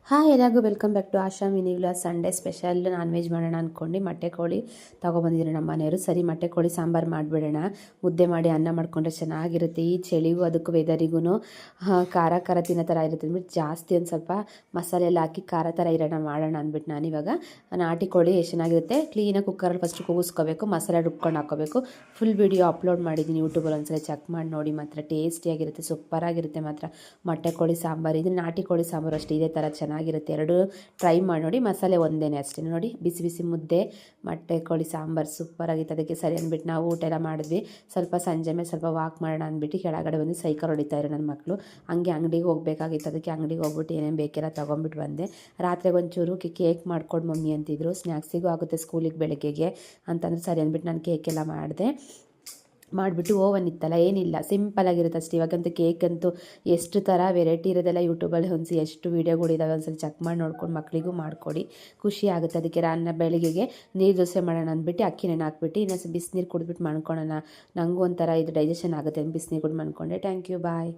Hi ಎಲ್ಲರಿಗೂ welcome back to Asha mini vlog. Sunday special non veg ಮಾಡೋಣ ಅಂದ್ಕೊಂಡು ಮೊಟ್ಟೆ ಕೋಳಿ ತೊಗೊಬಂದಿದ್ರು ನಮ್ಮ ಮನೆಯವರು. ಸರಿ ಮೊಟ್ಟೆ ಕೋಳಿ ಸಾಂಬಾರು ಮಾಡಿಬಿಡೋಣ, ಮುದ್ದೆ ಮಾಡಿ ಅನ್ನ ಮಾಡಿಕೊಂಡ್ರೆ ಚೆನ್ನಾಗಿರುತ್ತೆ. ಈ ಚಳಿಗೂ ಅದಕ್ಕೂ ವೆದರಿಗೂ ಖಾರ ಖಾರ ತಿನ್ನೋ ಥರ ಇರುತ್ತೆ ಅಂದ್ಬಿಟ್ಟು ಜಾಸ್ತಿ ಒಂದು ಸ್ವಲ್ಪ ಮಸಾಲೆ ಎಲ್ಲ ಹಾಕಿ ಖಾರ ಥರ ಇರೋಣ ಮಾಡೋಣ ಅಂದ್ಬಿಟ್ಟು ನಾನಿವಾಗ ನಾಟಿ ಕೋಳಿ ಎಷ್ಟು ಚೆನ್ನಾಗಿರುತ್ತೆ. ಕ್ಲೀನಾಗಿ ಕುಕ್ಕರಲ್ಲಿ ಫಸ್ಟ್ ಕೂಗಿಸ್ಕೋಬೇಕು, ಮಸಾಲೆ ರುಬ್ಕೊಂಡು ಹಾಕೋಬೇಕು. ಫುಲ್ ವಿಡಿಯೋ ಅಪ್ಲೋಡ್ ಮಾಡಿದ್ದೀನಿ ಯೂಟ್ಯೂಬಲ್ಲಿ, ಒಂದ್ಸಲ ಚೆಕ್ ಮಾಡಿ ನೋಡಿ. ಮಾತ್ರ ಟೇಸ್ಟಿಯಾಗಿರುತ್ತೆ, ಸೂಪರಾಗಿರುತ್ತೆ ಮಾತ್ರ ಮೊಟ್ಟೆ ಕೋಳಿ ಸಾಂಬಾರು. ಇದು ನಾಟಿ ಕೋಳಿ ಸಾಂಬಾರು ಅಷ್ಟೇ ಇದೇ ಥರ ಚೆನ್ನಾಗಿರುತ್ತೆ. ಎರಡು ಟ್ರೈ ಮಾಡಿ ನೋಡಿ. ಮಸಾಲೆ ಒಂದೇನೆ ಅಷ್ಟೇ ನೋಡಿ. ಬಿಸಿ ಬಿಸಿ ಮುದ್ದೆ ಮೊಟ್ಟೆ ಕೋಳಿ ಸಾಂಬಾರು ಸೂಪರಾಗಿತ್ತು. ಅದಕ್ಕೆ ಸರಿ ಅಂದ್ಬಿಟ್ಟು ನಾವು ಊಟ ಎಲ್ಲ ಮಾಡಿದ್ವಿ. ಸ್ವಲ್ಪ ಸಂಜೆ ಮೇಲೆ ಸ್ವಲ್ಪ ವಾಕ್ ಮಾಡೋಣ ಅಂದ್ಬಿಟ್ಟು ಕೆಳಗಡೆ ಬಂದು ಸೈಕಲ್ ಹೊಡಿತಾಯಿದ್ರು ನನ್ನ ಮಕ್ಕಳು. ಹಂಗೆ ಅಂಗಡಿಗೆ ಹೋಗಬೇಕಾಗಿತ್ತು, ಅದಕ್ಕೆ ಅಂಗಡಿಗೆ ಹೋಗ್ಬಿಟ್ಟು ಏನೇನು ಬೇಕೆಲ್ಲ ತೊಗೊಂಬಿಟ್ಟು ಬಂದೆ. ರಾತ್ರಿಗೆ ಒಂಚೂರು ಕೇಕ್ ಮಾಡ್ಕೊಡು ಮಮ್ಮಿ ಅಂತಿದ್ರು. ಸ್ನ್ಯಾಕ್ಸಿಗೂ ಆಗುತ್ತೆ ಸ್ಕೂಲಿಗೆ ಬೆಳಗ್ಗೆಗೆ ಅಂತಂದ್ರೆ ಸರಿ ಅಂದ್ಬಿಟ್ಟು ನಾನು ಕೇಕೆಲ್ಲ ಮಾಡಿದೆ. ಮಾಡಿಬಿಟ್ಟು ಓವನ್ ಇತ್ತಲ್ಲ, ಏನಿಲ್ಲ ಸಿಂಪಲಾಗಿರುತ್ತೆ ಅಷ್ಟೇ. ಇವಾಗಂತೂ ಕೇಕಂತೂ ಎಷ್ಟು ಥರ ವೆರೈಟಿ ಇರೋದೆಲ್ಲ ಯೂಟ್ಯೂಬಲ್ಲಿ ಹೊಂದಿಸಿ ಎಷ್ಟು ವೀಡಿಯೋಗಳಿದ್ದಾವೆ. ಒಂದ್ಸಲ ಚೆಕ್ ಮಾಡಿ ನೋಡ್ಕೊಂಡು ಮಕ್ಕಳಿಗೂ ಮಾಡಿಕೊಡಿ, ಖುಷಿ ಆಗುತ್ತೆ. ಅದಕ್ಕೆ ನಾನು ಬೆಳಗ್ಗೆಗೆ ನೀರು ದೋಸೆ ಮಾಡೋಣ ಅಂದ್ಬಿಟ್ಟು ಅಕ್ಕಿ ನೆನೆ ಹಾಕ್ಬಿಟ್ಟು ಇನ್ನೊಂದು ಬಿಸಿನೀರು ಕುಡಿದ್ಬಿಟ್ಟು ಮಾಡ್ಕೊಳ್ಳೋಣ, ನನಗೂ ಒಂಥರ ಇದು ಡೈಜೆಷನ್ ಆಗುತ್ತೆ. ಬಿಸಿನೀರು ಕುಡಿದು ಮಾಡ್ಕೊಂಡೆ. Thank you, bye.